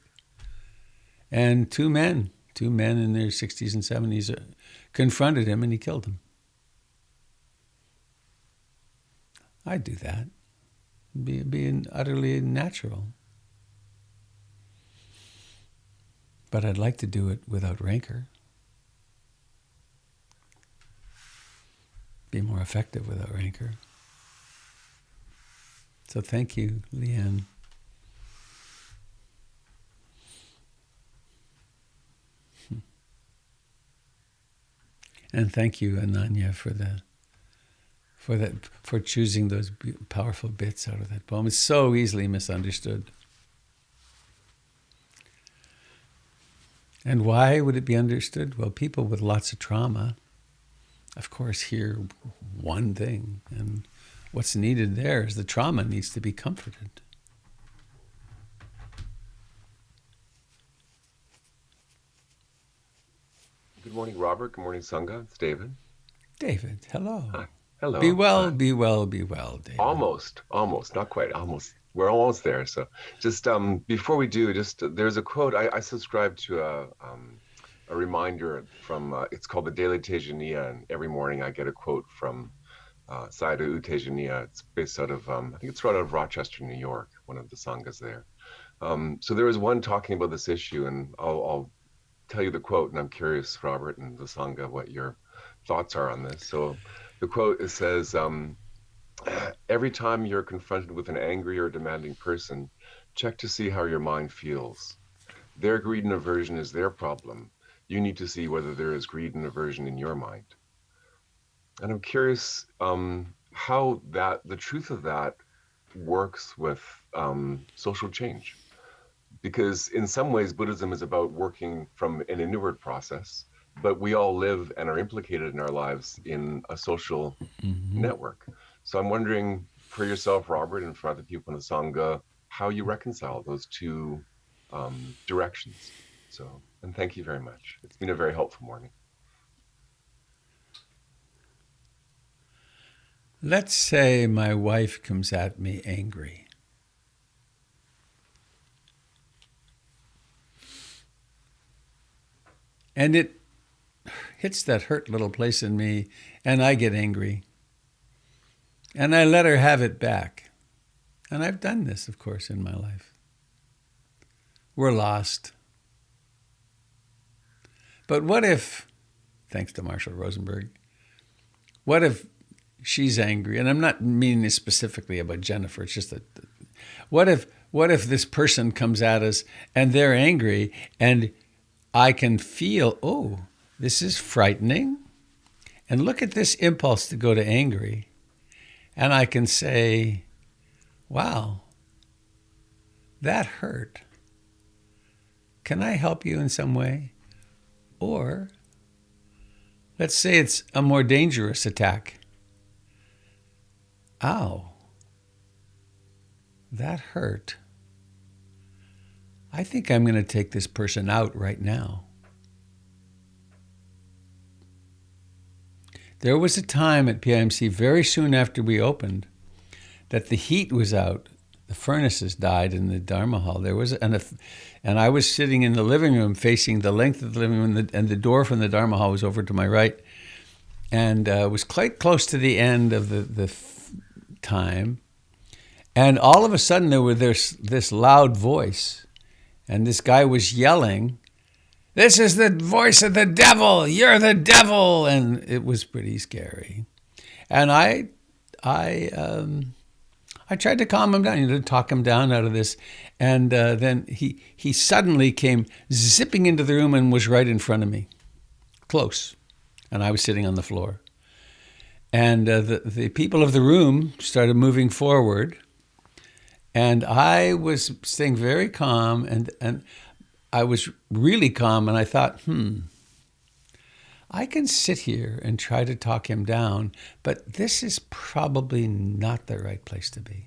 And 2 men in their 60s and 70s confronted him, and he killed them. I'd do that. Being utterly natural. But I'd like to do it without rancor. Be more effective without rancor. So thank you, Leanne. And thank you, Ananya, for choosing those powerful bits out of that poem. It's so easily misunderstood. And why would it be understood? Well, people with lots of trauma, of course, hear one thing, and what's needed there is the trauma needs to be comforted. Good morning, Robert. Good morning, Sangha. It's David. David, hello. Hi. Be Hello. well, be well, be well, David. Almost, not quite, almost. We're almost there. So just before we do, just there's a quote. I subscribe to a reminder from, it's called the Daily Tejaniya, and every morning I get a quote from Sayadaw U Tejaniya. It's based out of, I think it's right out of Rochester, New York, one of the sanghas there. So there was one talking about this issue, and I'll tell you the quote, and I'm curious, Robert and the sangha, what your thoughts are on this. So the quote, it says, every time you're confronted with an angry or demanding person, check to see how your mind feels. Their greed and aversion is their problem. You need to see whether there is greed and aversion in your mind. And I'm curious how the truth of that works with social change. Because in some ways, Buddhism is about working from an inward process, but we all live and are implicated in our lives in a social network. So I'm wondering for yourself, Robert, and for other people in the Sangha, how you reconcile those two directions. So, and thank you very much. It's been a very helpful morning. Let's say my wife comes at me angry. And it hits that hurt little place in me, and I get angry. And I let her have it back. And I've done this, of course, in my life. We're lost. But what if, thanks to Marshall Rosenberg, what if she's angry? And I'm not meaning this specifically about Jennifer. It's just that, what if this person comes at us and they're angry, and I can feel, oh, this is frightening. And look at this impulse to go to angry. And I can say, wow, that hurt. Can I help you in some way? Or let's say it's a more dangerous attack. Ow, that hurt. I think I'm going to take this person out right now. There was a time at PIMC very soon after we opened that the heat was out. The furnaces died in the Dharma hall. And I was sitting in the living room facing the length of the living room, and the door from the Dharma hall was over to my right. And it was quite close to the end of the time. And all of a sudden there was this loud voice. And this guy was yelling, "This is the voice of the devil. You're the devil." And it was pretty scary. And I tried to calm him down, to talk him down out of this. And then he suddenly came zipping into the room and was right in front of me, close. And I was sitting on the floor. And the people of the room started moving forward. And I was staying very calm, and I was really calm, and I thought, I can sit here and try to talk him down, but this is probably not the right place to be.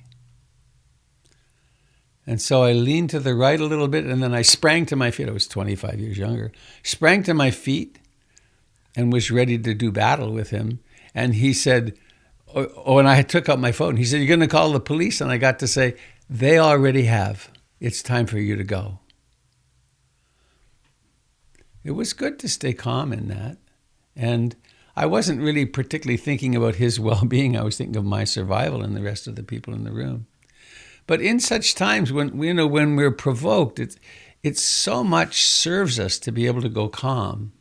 And so I leaned to the right a little bit, and then I sprang to my feet. I was 25 years younger. Sprang to my feet and was ready to do battle with him. And he said, and I took out my phone. He said, "You're going to call the police?" And I got to say, "They already have. It's time for you to go." It was good to stay calm in that. And I wasn't really particularly thinking about his well-being. I was thinking of my survival and the rest of the people in the room. But in such times when we're provoked, it so much serves us to be able to go calm.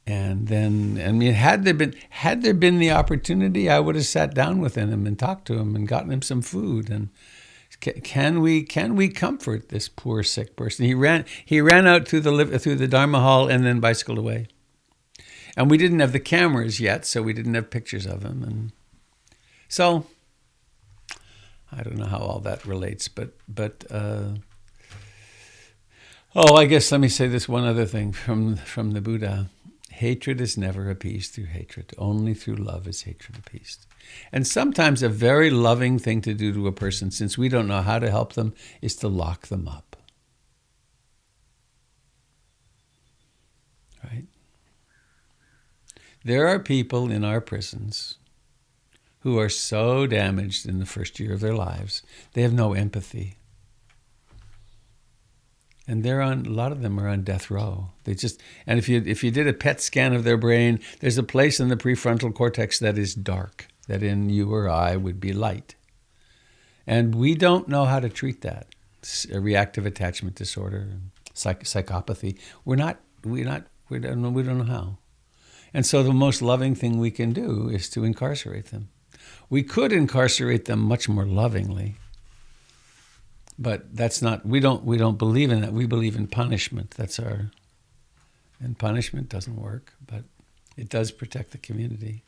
And then, had there been the opportunity, I would have sat down with him and talked to him and gotten him some food. And can we comfort this poor sick person? He ran out through the Dharma hall and then bicycled away. And we didn't have the cameras yet, so we didn't have pictures of him. And so I don't know how all that relates, but I guess let me say this one other thing from the Buddha. Hatred is never appeased through hatred. Only through love is hatred appeased. And sometimes a very loving thing to do to a person, since we don't know how to help them, is to lock them up. Right? There are people in our prisons who are so damaged in the first year of their lives, they have no empathy. And a lot of them are on death row. And if you did a PET scan of their brain, there's a place in the prefrontal cortex that is dark, that in you or I would be light. And we don't know how to treat that. It's a reactive attachment disorder, psychopathy. We don't know how. And so the most loving thing we can do is to incarcerate them. We could incarcerate them much more lovingly. But that's not, we don't believe in that. We believe in punishment. And punishment doesn't work, but it does protect the community.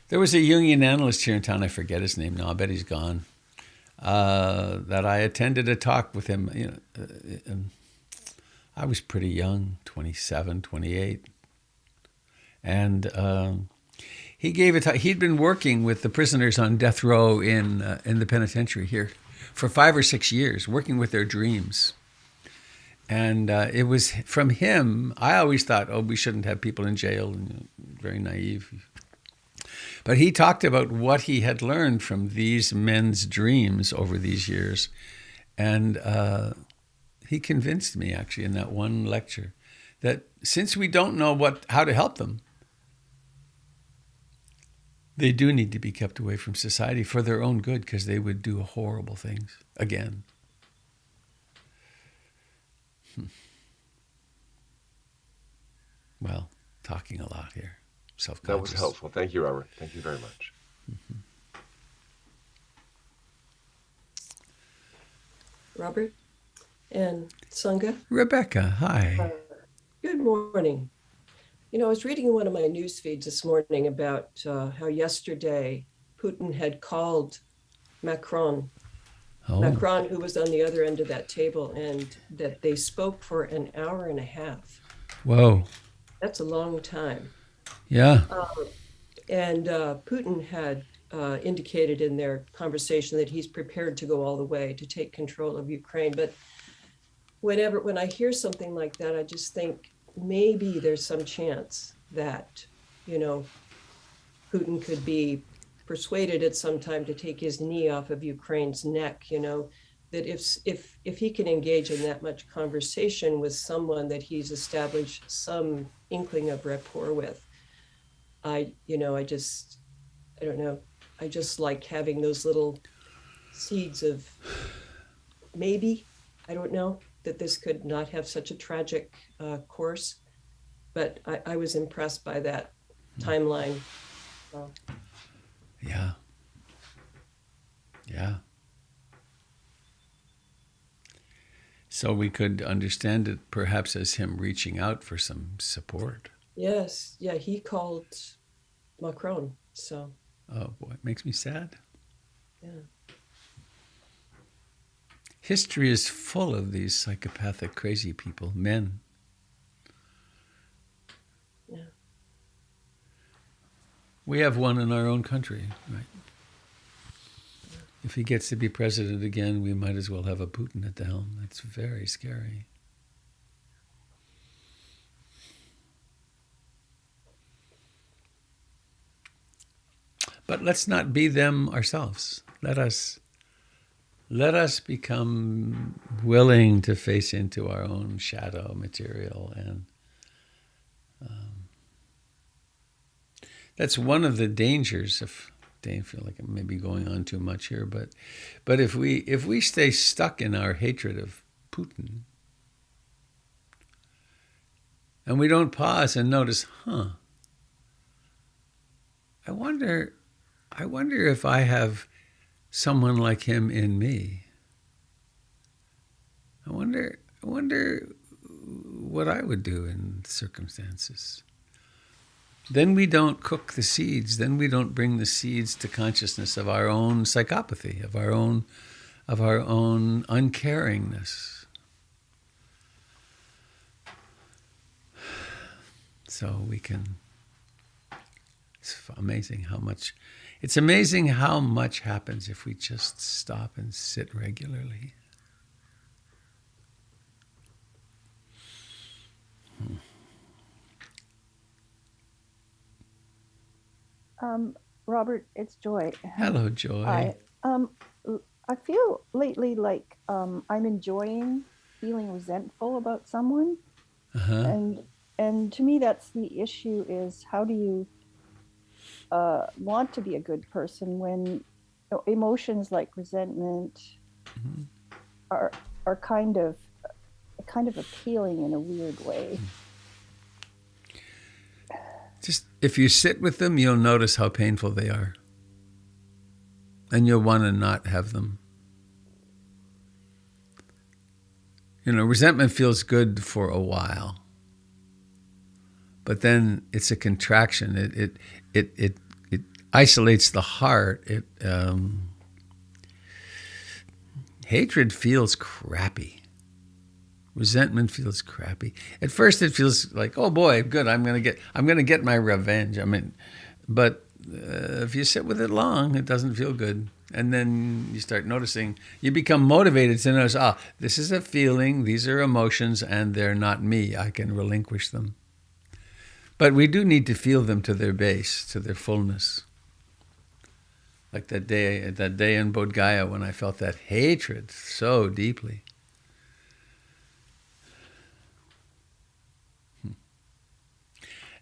There was a Jungian analyst here in town, I forget his name now, I bet he's gone, that I attended a talk with him. I was pretty young, 27, 28. And he gave a talk. He'd been working with the prisoners on death row in the penitentiary here for 5 or 6 years, working with their dreams. And it was from him. I always thought, we shouldn't have people in jail, and very naive. But he talked about what he had learned from these men's dreams over these years. And he convinced me, actually, in that one lecture, that since we don't know how to help them, they do need to be kept away from society for their own good, because they would do horrible things again. Well, talking a lot here. Self-conscious. That was helpful. Thank you, Robert. Thank you very much. Mm-hmm. Robert and Sangha. Rebecca, hi. Good morning. I was reading in one of my news feeds this morning about how yesterday Putin had called Macron, who was on the other end of that table, and that they spoke for an hour and a half. Whoa. That's a long time. Yeah. And Putin had indicated in their conversation that he's prepared to go all the way to take control of Ukraine. But when I hear something like that, I just think, maybe there's some chance that, Putin could be persuaded at some time to take his knee off of Ukraine's neck, that if he can engage in that much conversation with someone that he's established some inkling of rapport with, I don't know. I just like having those little seeds of maybe, I don't know, that this could not have such a tragic course, but I was impressed by that timeline. Yeah. So we could understand it perhaps as him reaching out for some support. Yes, yeah, he called Macron, so. Oh boy, it makes me sad. Yeah. History is full of these psychopathic, crazy people, men. Yeah. We have one in our own country, right? If he gets to be president again, we might as well have a Putin at the helm. That's very scary. But let's not be them ourselves. Let us become willing to face into our own shadow material. And that's one of the dangers of, I feel like I'm maybe going on too much here, but if we stay stuck in our hatred of Putin, and we don't pause and notice, I wonder if I have someone like him in me. I wonder what I would do in circumstances. Then we don't cook the seeds. Then we don't bring the seeds to consciousness of our own psychopathy, of our own uncaringness. So we can. It's amazing how much happens if we just stop and sit regularly. Robert, it's Joy. Hello, Joy. I feel lately like I'm enjoying feeling resentful about someone, Uh-huh. and to me that's the issue: is how do you want to be a good person when emotions like resentment Mhm. are kind of appealing in a weird way. Just if you sit with them, you'll notice how painful they are. And you'll want to not have them. Resentment feels good for a while. But then it's a contraction. It isolates the heart. Hatred feels crappy. Resentment feels crappy. At first, it feels like, oh boy, good. I'm gonna get my revenge. But if you sit with it long, it doesn't feel good. And then you start noticing. You become motivated to notice. This is a feeling. These are emotions, and they're not me. I can relinquish them. But we do need to feel them to their base, to their fullness. Like that day in Bodh Gaya when I felt that hatred so deeply.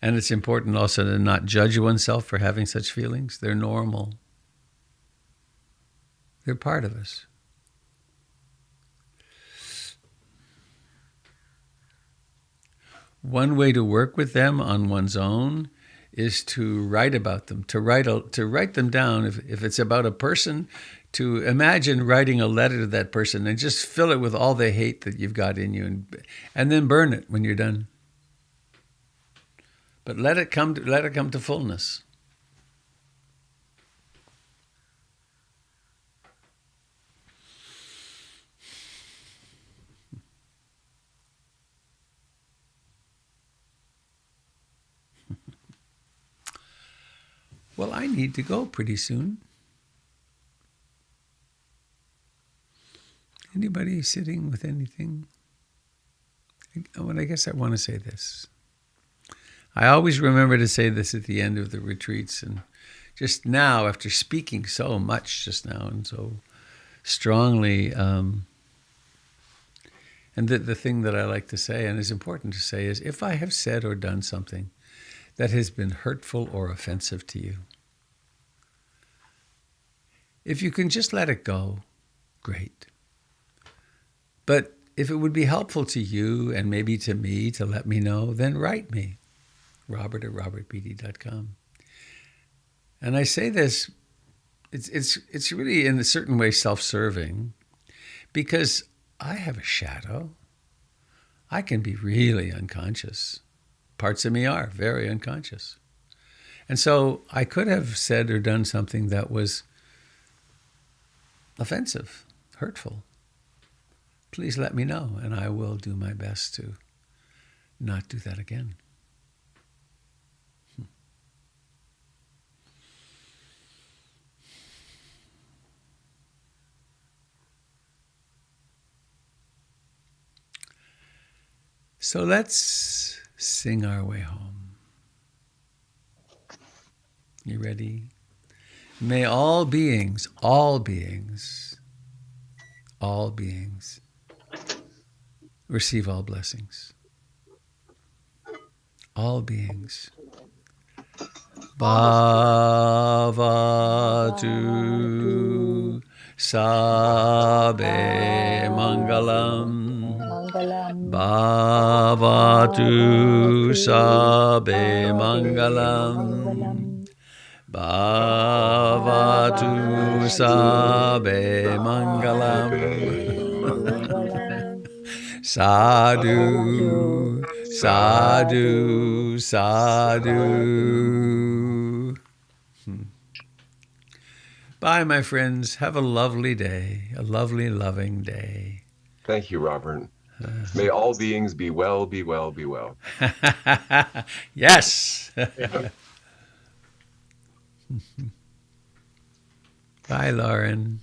And it's important also to not judge oneself for having such feelings. They're normal. They're part of us. One way to work with them on one's own is to write about them, to write them down. If it's about a person, to imagine writing a letter to that person and just fill it with all the hate that you've got in you, and then burn it when you're done. But let it come to fullness. Well, I need to go pretty soon. Anybody sitting with anything? Well, I guess I want to say this. I always remember to say this at the end of the retreats, and just now, after speaking so much just now and so strongly, and the thing that I like to say and is important to say is, if I have said or done something that has been hurtful or offensive to you, if you can just let it go, great. But if it would be helpful to you and maybe to me to let me know, then write me. Robert@robertbeatty.com. And I say this, it's really in a certain way self-serving, because I have a shadow. I can be really unconscious. Parts of me are very unconscious. And so I could have said or done something that was offensive, hurtful. Please let me know, and I will do my best to not do that again. So let's sing our way home. You ready? May all beings receive all blessings. All beings. Bhavatu Sabe Mangalam. Bhavatu Sabe Mangalam. Bhavatu Sabe Mangalam. Sadhu, sadhu, sadhu. Bye, my friends. Have a lovely day, a lovely, loving day. Thank you, Robert. May all beings be well, be well, be well. Yes. Bye, Lauren.